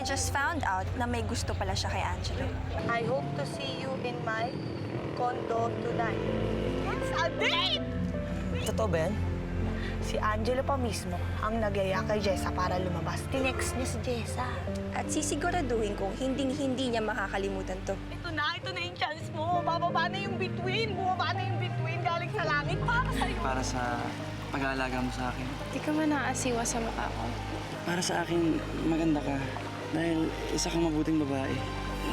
I just found out na may gusto pala siya kay Angelo. I hope to see you in my condo tonight. It's a date! Totoo ba yan? Si Angelo pa mismo ang nagyaya kay Jessa para lumabas. Tinext niya si Jessa. At sisiguraduhin kong hinding-hindi niya makakalimutan to. Ito na yung chance mo. Bababa na yung between. Bumaba na yung between galing sa langit para sa'yo. Para sa pag-aalaga mo sa akin. Di ka man naasiwa sa mukha ko. Para sa akin, maganda ka. Dahil isa kang mabuting babae.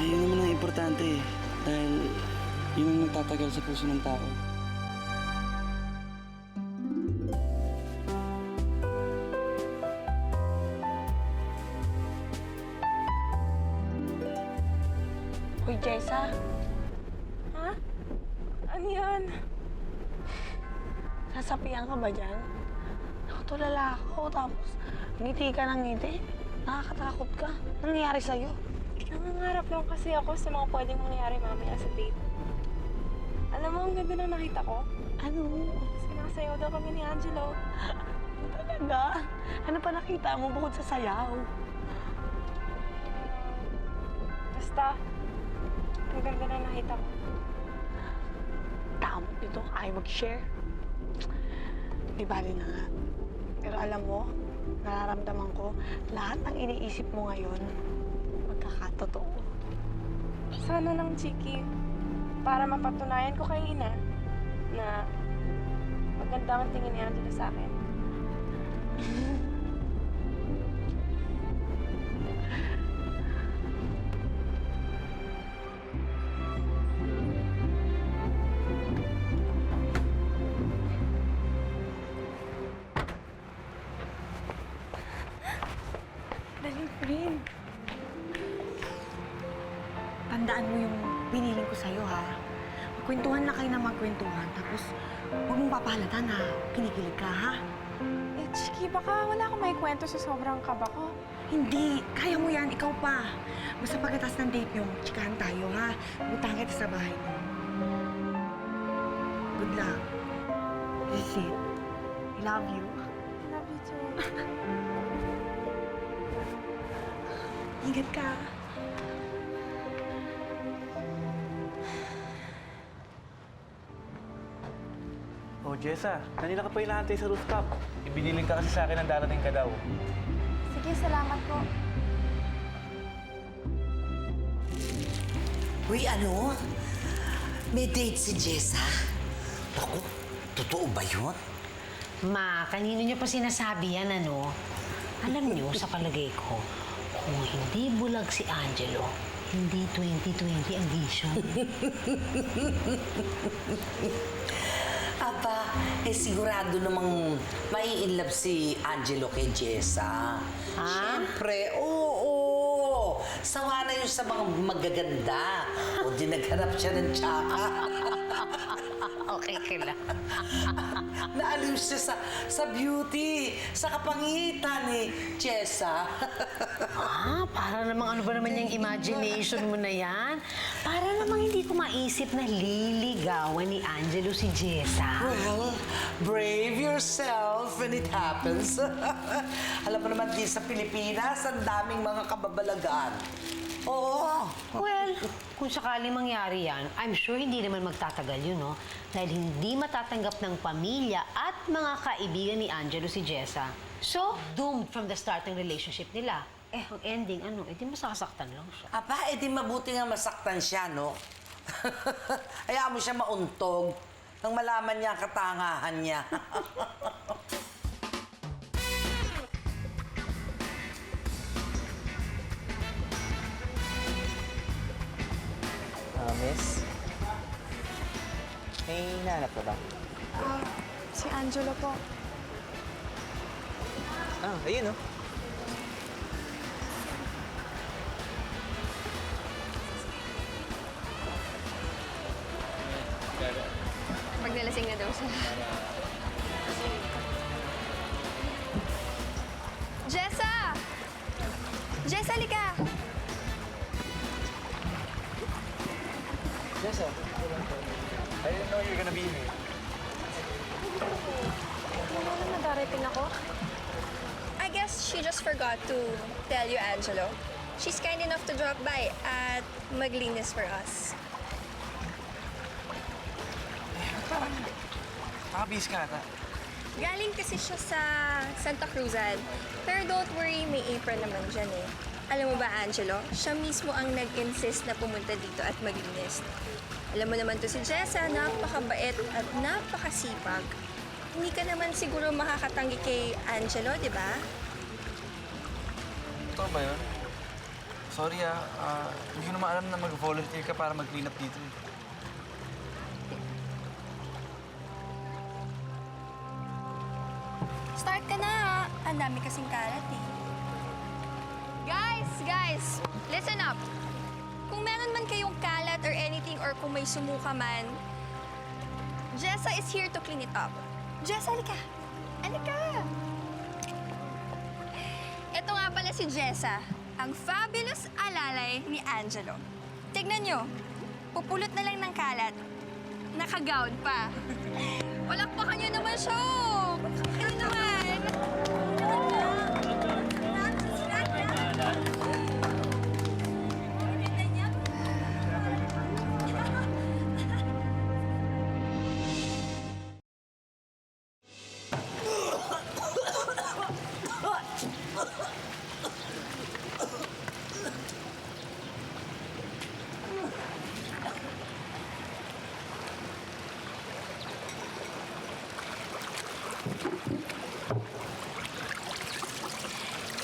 Yun naman ang importante eh. Dahil yun ang nagtatagal sa puso ng tao. Uy, Jessa. Ha? Ano yan? Sasapian ka ba dyan? Nakatulala ako, tapos ngiti ka ng ngiti. Nakakatakot ka. Anong nangyayari sa'yo? Nangangarap lang kasi ako sa mga pwedeng mangyari mamaya sa date. Alam mo, ang ganda na nakita ko. Ano? Sinasayaw daw kami ni Angelo. Talaga? Ano pa nakita mo bukod sa sayaw? Basta, ang ganda na nakita ko. Tamot nito, ayaw mag-share. Di bali na nga. Pero alam mo, nararamdaman ko, lahat ng iniisip mo ngayon, magkakatotoo. Sana lang, Chiki, para mapatunayan ko kay Ina na maganda ang tingin ni Angelo sa akin. Dali, friend. Tandaan mo yung biniling ko sa'yo, ha? Magkwentuhan na kayo na magkwentuhan, tapos huwag mong papalatan na kinikilig ka, ha? Eh, Chiki, baka wala akong may kwento sa sobrang kaba ko. Hindi. Kaya mo yan. Ikaw pa. Basta pagkatas ng date nyo, chikahan tayo, ha? Butahan kita sa bahay mo. Good luck. This is it. I love you. Love you too. Ingat ka. Oh, Jessa, kanina ka pa inaantay sa rooftop. Ibiniling ka kasi sa akin ng darating ka daw. Sige, salamat po. Uy, ano? May date si Jessa? Ako, totoo ba yun? Ma, kanino niyo pa sinasabi yan, ano? Alam niyo, sa palagay ko, kung hindi bulag si Angelo, hindi 2020 ang vision. Aba, sigurado namang mai-inlove si Angelo kay Jessa. Ha? Siyempre, oo. Sawa na yun sa mga magaganda. O di naghanap siya ng tsaka. Okay ka lang. Naalim siya sa beauty, sa kapangitan ni Jessa. Para namang ano ba naman yung imagination mo na yan? Para namang hindi ko maisip na liligawan ni Angelo si Jessa. Well, brave yourself when it happens. Alam mo naman, di sa Pilipinas, ang daming mga kababalagan. Oo. Well, kung sakaling mangyari yan, I'm sure hindi naman magtatagal yun, no? Dahil hindi matatanggap ng pamilya at mga kaibigan ni Angelo si Jessa. So, doomed from the start ng relationship nila. Eh, ang ending, ano, di masasaktan lang siya. Aba, di mabuti nga masaktan siya, no? Hayaan mo siya mauntog nang malaman niya ang katangahan niya. Miss? May hinahanap ka ba? Si Angelo po. Ayun oh. Pag nalasing na daw siya. Jessa! Jessa, halika! Jessa, I didn't know you're gonna be here. Ano na nadarating ako? I guess she just forgot to tell you, Angelo. She's kind enough to drop by at maglinis for us. Nakabihis ka ata. Galing kasi siya sa Santa Cruzan. Pero don't worry, may apron naman dyan eh. Alam mo ba, Angelo, siya mismo ang nag-insist na pumunta dito at maglinis. Alam mo naman to si Jessa, napakabait at napakasipag. Hindi ka naman siguro makakatanggi kay Angelo, di ba? Totoo ba yun? Sorry hindi ko naman alam na mag-volunteer ka para mag-clean up dito. Start ka na. Ang dami kasing kalat eh. Guys, listen up. Kung meron man kayong kalat or anything or kung may sumuka man, Jessa is here to clean it up. Jessa, halika. Halika. Ito nga pala si Jessa, ang fabulous alalay ni Angelo. Tignan nyo, pupulot na lang ng kalat. Naka-gown pa. Palakpakan nyo naman siya. Palakpakan nyo naman.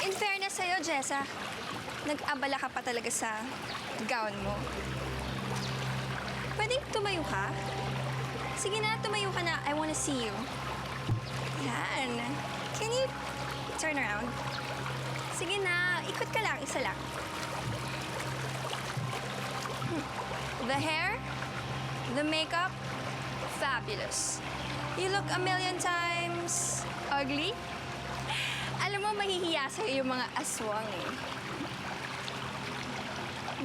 In fairness sa'yo, Jessa, nag-abala ka pa talaga sa gown mo. Pwedeng tumayo ka? Sige na, tumayo ka na. I wanna see you. Yan. Can you turn around? Sige na, ikot ka lang, isa lang. The hair, the makeup, fabulous. You look a million times ugly. Alam mo, mahihiya sa'yo yung mga aswang eh.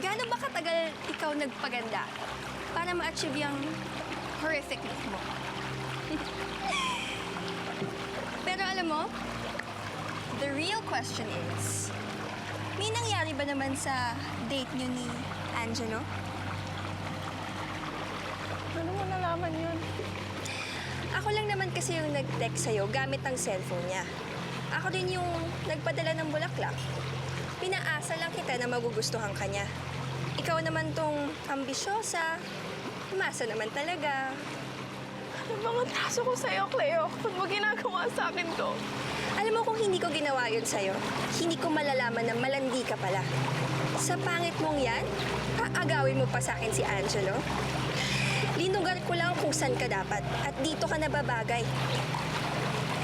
Gaano ba katagal ikaw nagpaganda para ma-achieve yung horrific look mo? Pero alam mo, the real question is, may nangyari ba naman sa date niyo ni Angelo? Ano mo nalaman yun? Ako lang naman kasi yung nag-text sa'yo gamit ang cellphone niya. Ako din yung nagpadala ng bulaklak. Pinaasa lang kita na magugustuhan ka niya. Ikaw naman tong ambisyosa, umasa naman talaga. Ano bang atraso ko sa'yo, Cleo? Ba't mo ginagawa sa akin to? Alam mo kung hindi ko ginawa yun sa'yo, hindi ko malalaman na malandi ka pala. Sa pangit mong yan, aagawin mo pa sa akin si Angelo. Linugar ko lang kung saan ka dapat at dito ka nababagay.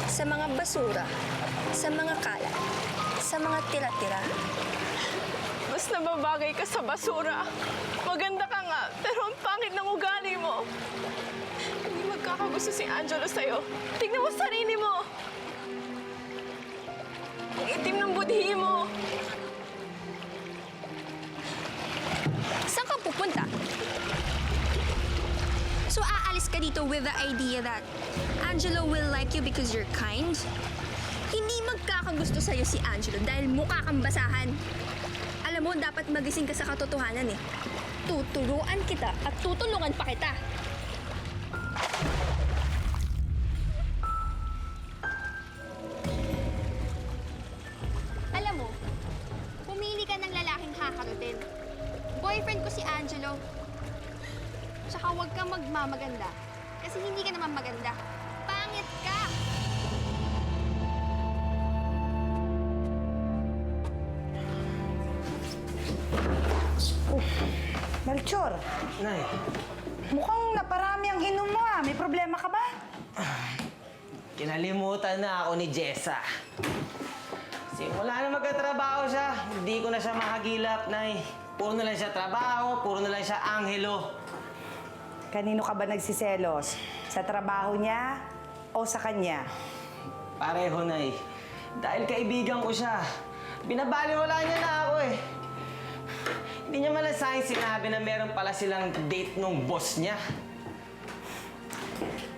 Sa mga basura, sa mga kalat, sa mga tira-tira. Mas nababagay ka sa basura. Maganda ka nga, pero ang pangit ng ugali mo. Hindi magkakagusto si Angelo sa'yo. Tignan mo sarili mo. Ang itim ng budhi mo. Saan ka pupunta? So aalis ka dito with the idea that Angelo will like you because you're kind? Hindi magkakagusto sa'yo si Angelo dahil mukha kang basahan. Alam mo, dapat magising ka sa katotohanan eh. Tuturuan kita at tutulungan pa kita. Alam mo, pumili ka ng lalaking kakarutin. Boyfriend ko si Angelo. Tsaka huwag kang magmamaganda. Kasi hindi ka naman maganda. Pangit ka! Melchor, Nay, mukhang naparami ang hinom mo ah. May problema ka ba? Kinalimutan na ako ni Jessa. Simula na magkatrabaho siya, hindi ko na siya mahagilap, Nay. Puro na lang siya trabaho, puro na lang siya anghelo. Kanino ka ba nagsiselos? Sa trabaho niya o sa kanya? Pareho, Nay. Dahil kaibigan ko siya. Binabaliwala niya na ako eh. Hindi niya man lang sa akin sinabi na meron pala silang date nung boss niya.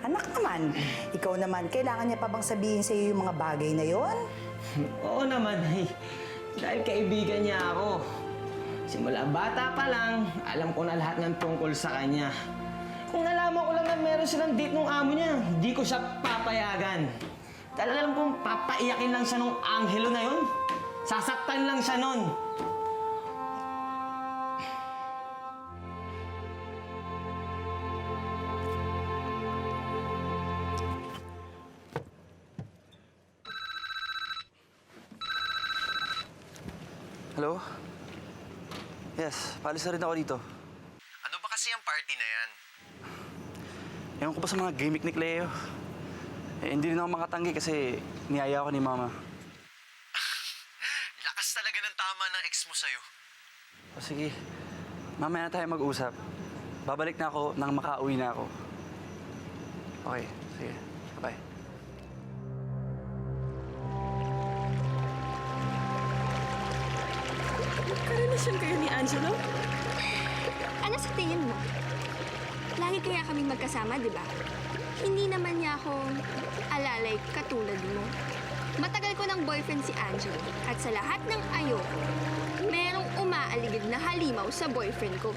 Anak naman, ikaw naman, kailangan niya pa bang sabihin sa iyo yung mga bagay na yon? Oo naman, Nay. Dahil kaibigan niya ako. Simula bata pa lang, alam ko na lahat ng tungkol sa kanya. Kung nalaman ko lang na meron silang date nung amo niya, hindi ko siya papayagan. Dahil alam kong papaiyakin lang siya nung anghelo na yun. Sasaktan lang siya nun. Hello? Yes, paalis na rin ako dito. Ano ba kasi ang party na yan? Ewan ko pa sa mga gimmick ni Cleo. Hindi rin ako makatanggi kasi niyaya ako ni Mama. Lakas talaga ng tama ng ex mo sa'yo. O sige, mamaya na tayo mag-usap. Babalik na ako nang makauwi na ako. Okay, sige. Bye. Karelasyon kayo ni Angelo? Ano sa tingin mo? Lagi kaya kaming magkasama, di ba? Hindi naman niya ako alalay katulad mo. Matagal ko ng boyfriend si Angelo at sa lahat ng ayoko, merong umaaligid na halimaw sa boyfriend ko.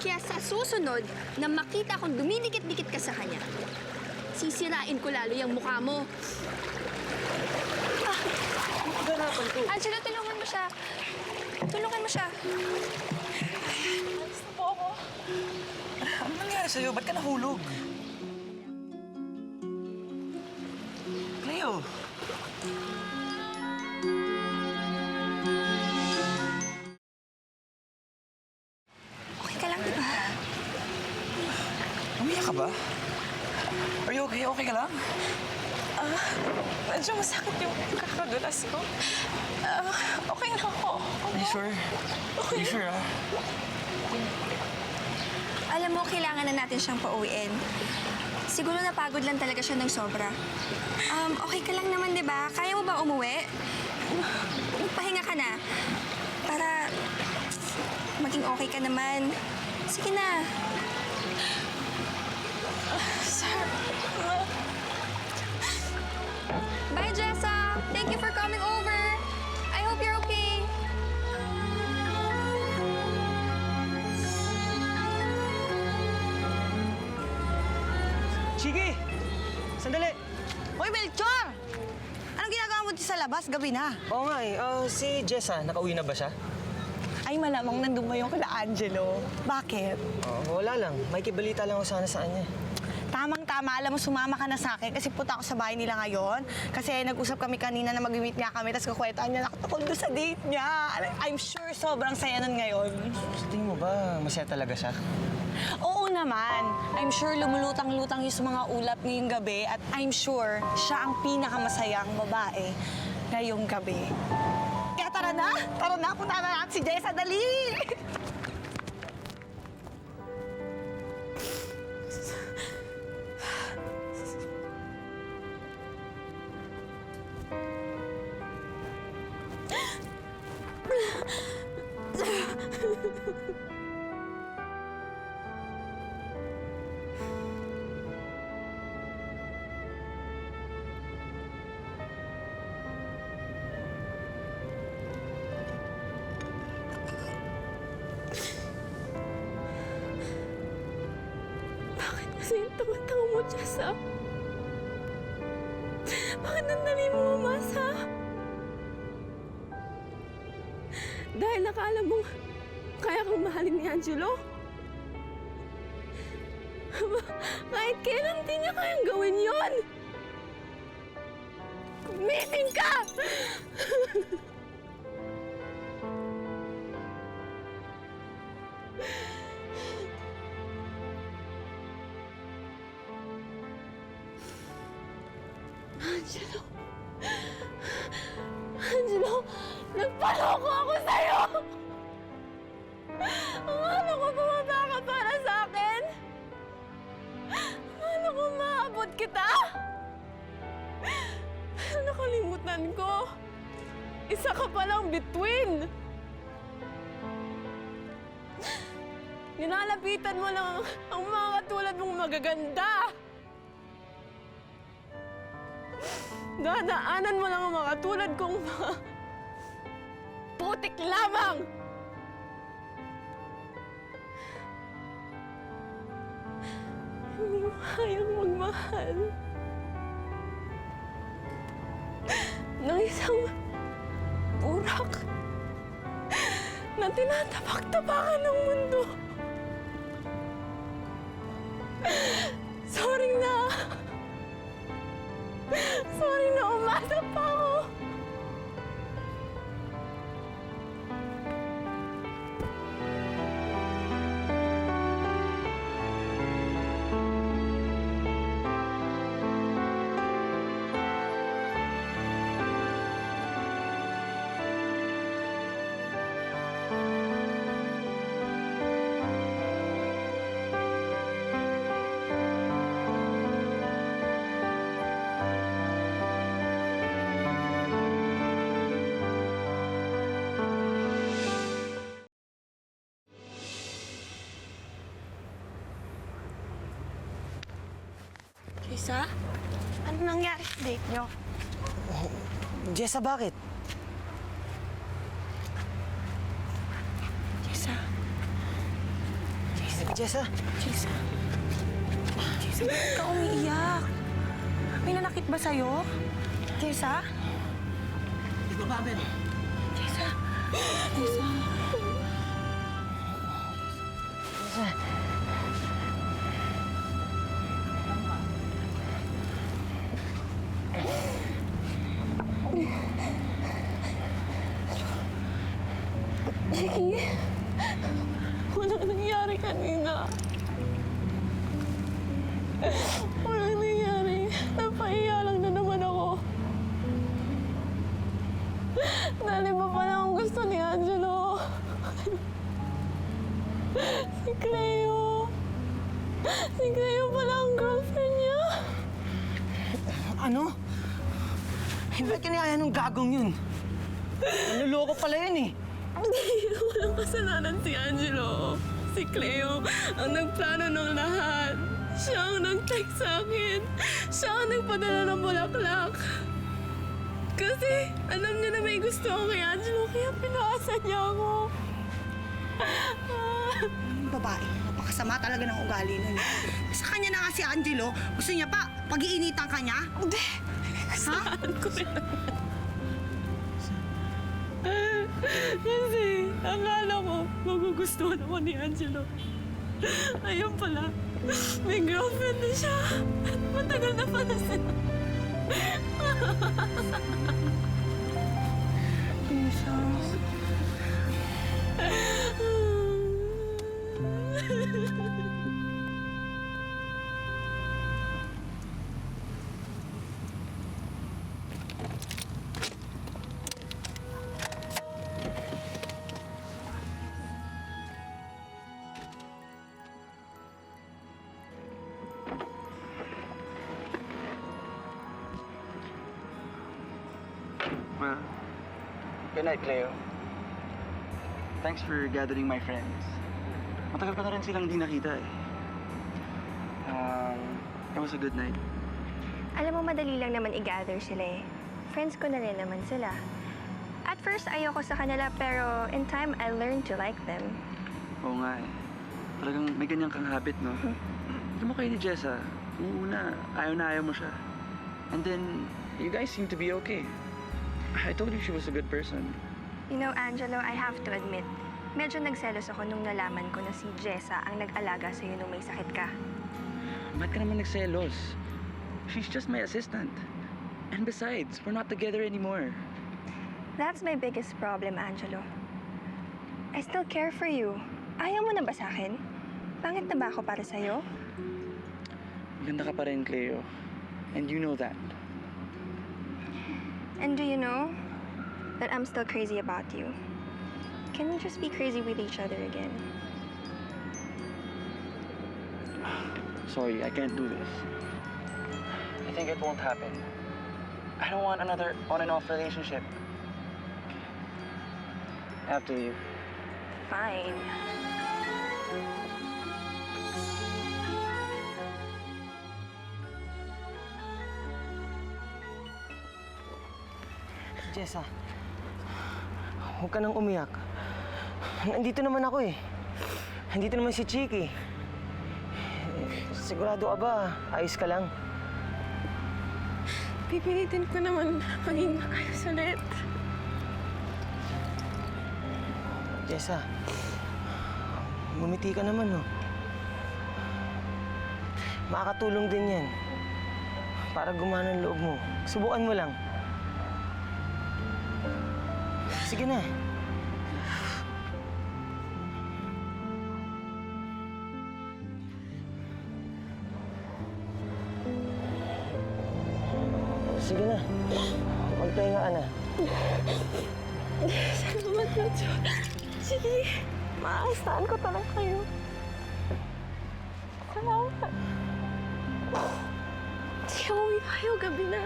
Kaya sa susunod na makita kong dumidikit-dikit ka sa kanya, sisirain ko lalo yung mukha mo. Angelo, tulungan mo siya. Tulungan mo siya. Alis na po ako. Ano nangyari sa'yo? Ba't ka nahulog? Cleo! Okay ka lang, di ba? Umiyak ka ba? Are you okay? Okay ka lang? Medyo masakit yung kakadulas ko. Okay na ako. Are you sure? Are you sure, ah? Alam mo, kailangan na natin siyang pauwiin. Siguro napagod lang talaga siya ng sobra. Okay ka lang naman, di ba? Kaya mo ba umuwi? Pahinga ka na. Para maging okay ka naman. Sige na. Sir, Bye, Jessa! Thank you for coming over. I hope you're okay. Chiki! Sandali! Hoy, Melchor! Anong ginagawa mo dito sa labas? Gabi na. Oo nga eh. Si Jessa, nakauwi na ba siya? Ay, malamang nandun mo yung kala Angelo. Bakit? Wala lang. May kibalita lang ako sana sa kanya. Tamang-tama, alam mo, sumama ka na sa akin kasi punta ako sa bahay nila ngayon. Kasi nag-usap kami kanina na mag-meet niya kami, tapos kukwentaan niya nakatapon doon sa date niya. I'm sure sobrang saya nun ngayon. Sa tingin mo ba, masaya talaga siya? Oo naman. I'm sure lumulutang-lutang yung sa mga ulap ngayong gabi at I'm sure siya ang pinakamasayang babae ngayong gabi. Kaya tara na! Tara na! Punta na natin si Jessa! Dali! kasi yung tanga-tanga mo, Jessa. Bakit nandali mo umasa? Dahil nakala mong kaya kang mahalin ni Angelo? Kahit kailan di niya kayang gawin yon. Gumising ka! Angelo! Angelo! Nagpaloko ako sa'yo! Akala ko bumaba ka para sa akin? Akala ko maabot kita? Nakalimutan ko. Isa ka palang between. Ninalapitan mo lang ang mga katulad mong magaganda. Dadaanan mo lang ang mga tulad kong putik lamang! Hindi mo kayang magmahal ng isang burak na tinatapak-tapakan ng mundo. Sorry na umasak pa ako. Jessa, ano nangyari sa date nyo? Jessa, bakit? Jessa, Jessa? Jessa, ba't ka umiiyak? May nanakit ba sa'yo? Jessa? Ibaba, Ben. Jessa, Jessa. Jackie, walang nangyari kanina. Walang nangyari. Napahiya lang na naman ako. Dahil iba pala ang gusto ni Angelo. Si Cleo. Si Cleo pala ang girlfriend niya. Ano? Ba't kinaya nung gagong yun? Naluloko pala yun eh. Walang kasalanan si Angelo. Si Cleo ang nagplano ng lahat. Siya ang nag-text sa akin. Siya ang nagpadala ng bulaklak. Kasi alam niya na may gusto ako kay Angelo, kaya pinaasa niya ako. Babae, napakasama talaga ng ugali nun. Sa kanya na nga si Angelo, gusto niya pa, pag-iinitan ka niya? Hindi. Saan ko rin Kasi akala ko magugustuhan ako ni Angelo. Ayun pala, may girlfriend na siya. At matagal na pala sila. Well, good night, Cleo. Thanks for gathering my friends. Matagal ko na rin silang di nakita eh. It was a good night. Alam mo, madali lang naman i-gather sila eh. Friends ko na rin naman sila. At first, ayoko sa kanila, pero in time, I learned to like them. Oo nga eh. Talagang may ganyan kang habit, no? Alam mo kayo ni Jessa, nung una, ayaw na ayaw mo siya. And then, you guys seem to be okay. I told you she was a good person. You know, Angelo, I have to admit, medyo nagselos ako nung nalaman ko na si Jessa ang nag-alaga sa'yo nung may sakit ka. Ba't ka naman nagselos? She's just my assistant. And besides, we're not together anymore. That's my biggest problem, Angelo. I still care for you. Ayaw mo na ba sa'kin? Pangit na ba ako para sa'yo? Maganda ka pa rin, Cleo. And you know that. And do you know that I'm still crazy about you? Can we just be crazy with each other again? Sorry, I can't do this. I think it won't happen. I don't want another on and off relationship. I have to leave. Fine. Jessa, Huwag ka nang umiyak. Nandito naman ako eh. Nandito naman si Chiki. Sigurado ka ba? Ayos ka lang? Pipilitin ko naman maging maayos ulit. Jessa, ngumiti ka naman, no? Makakatulong din yan. Para gumana ang loob mo. Subukan mo lang. Sige na. Sige na. Magpahinga ka na. Salamat na, Diyos. Sige, maaasahan ko talaga kayo. Salamat. Sige, uwi kayo. Gabi na.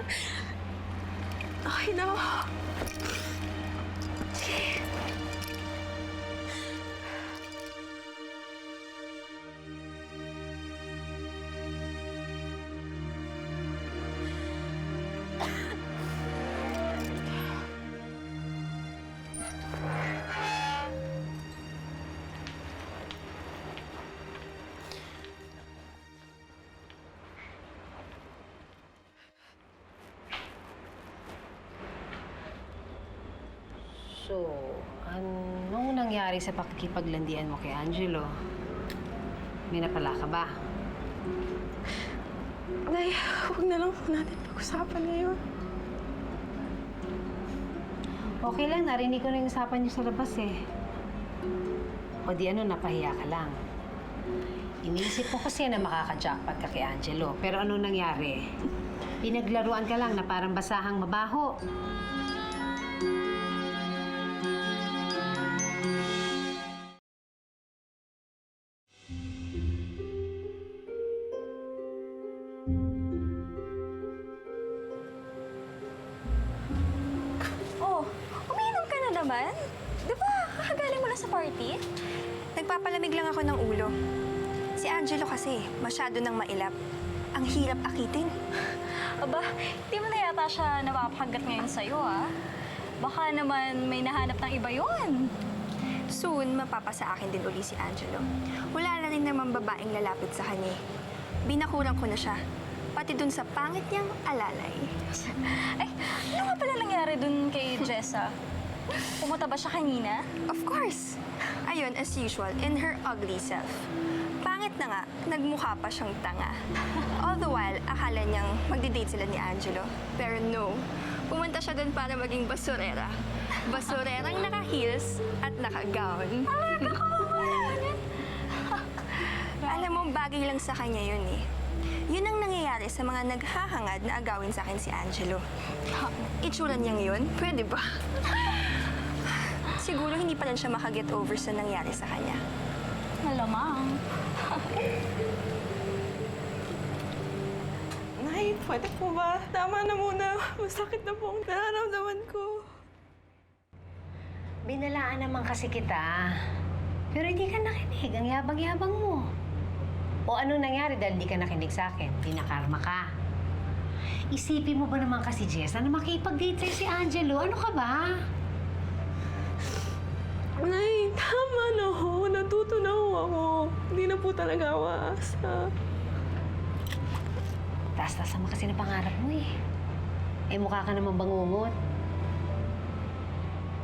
Okay na ako. Sige. So, anong nangyari sa pakikipaglandian mo kay Angelo? May napala ka ba? Nay, huwag na lang po natin pag-usapan ngayon. Okay lang, narinig ko na yung usapan niyo sa labas eh. O di ano, napahiya ka lang. Iniisip ko kasi na makaka-jackpot ka kay Angelo. Pero anong nangyari? Pinaglaruan ka lang na parang basahang mabaho. Oh, umiinom ka na naman? Di ba, kakagaling mo lang sa party? Nagpapalamig lang ako ng ulo. Si Angelo kasi, masyado nang mailap. Ang hirap akitin. Aba, di mo na yata siya napapahagat ngayon sa'yo, ah. Baka naman may nahanap ng iba yon. Soon, mapapasa akin din uli si Angelo. Wala na rin naman babaeng lalapit sa kanya. Binakurang ko na siya. Pati dun sa pangit niyang alalay. Ay, ano nga pala nangyari dun kay Jessa? Pumunta ba siya kanina? Of course! Ayun, as usual, in her ugly self. Pangit na nga, nagmukha pa siyang tanga. All the while, akala niyang magdi-date sila ni Angelo. Pero no, pumunta siya doon para maging basurera. Basurerang naka-heels at naka-gown. Alam mo, bagay lang sa kanya yun eh. Yun ang nangyayari sa mga naghahangad na agawin sa akin si Angelo. Itsura niyang yun? Pwede ba? Siguro hindi pa rin siya makaget over sa nangyari sa kanya. Malamang. Nay, pwede po ba? Tama na muna. Masakit na po ang nararamdaman ko. Binalaan naman kasi kita. Pero hindi ka nakinig. Ang yabang-yabang mo. O anong nangyari dahil di ka nakinig sa akin? Pinakarma ka. Isipin mo ba naman kasi, Jessa, na makipag-date sa'yo si Angelo? Ano ka ba? Nay, tama na ho. Natuto na ho ako. Hindi na po talaga ako aasa. Taas-taas naman kasi na pangarap mo eh. Eh mukha ka naman bangungot.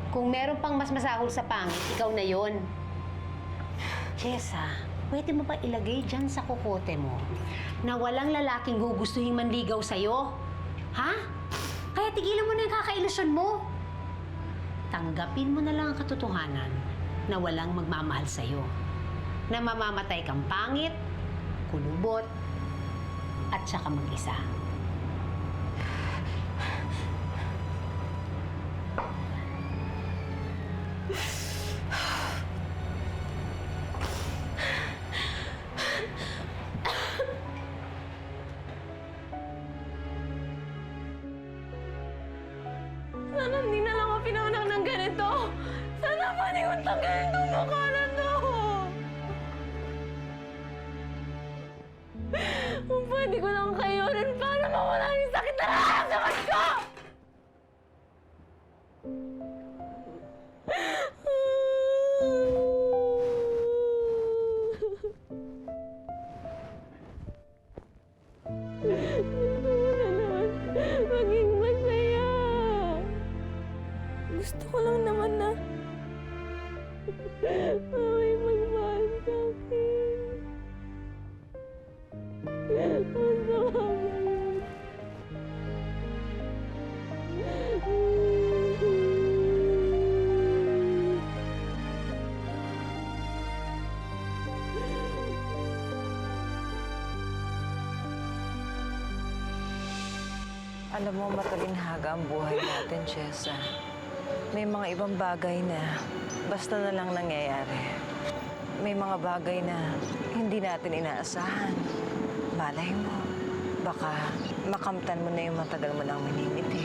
Kung meron pang mas masahol sa pangit, ikaw na yon. Jessa, pwede mo ba ilagay dyan sa kukote mo na walang lalaking gugustuhin manligaw sa'yo? Ha? Kaya tigilan mo na yung kakailusyon mo. Tanggapin mo na lang ang katotohanan na walang magmamahal sa'yo. Na mamamatay kang pangit, kulubot, at saka mag-isa. Sana hindi na lang ako pinanganak ng ganito. Sana pwede kong tanggalin itong mukha na to. Kung pwede ko lang kayo rin para mawala yung sakit na nararamdaman ko! maging masaya. Gusto ko lang naman na may magmahal sa akin. Masama ba yun? Alam mo, matalinhaga ang buhay natin, Chessa. May mga ibang bagay na basta na lang nangyayari. May mga bagay na hindi natin inaasahan. Malay mo, baka makamtan mo na yung matagal mo nang minimiti.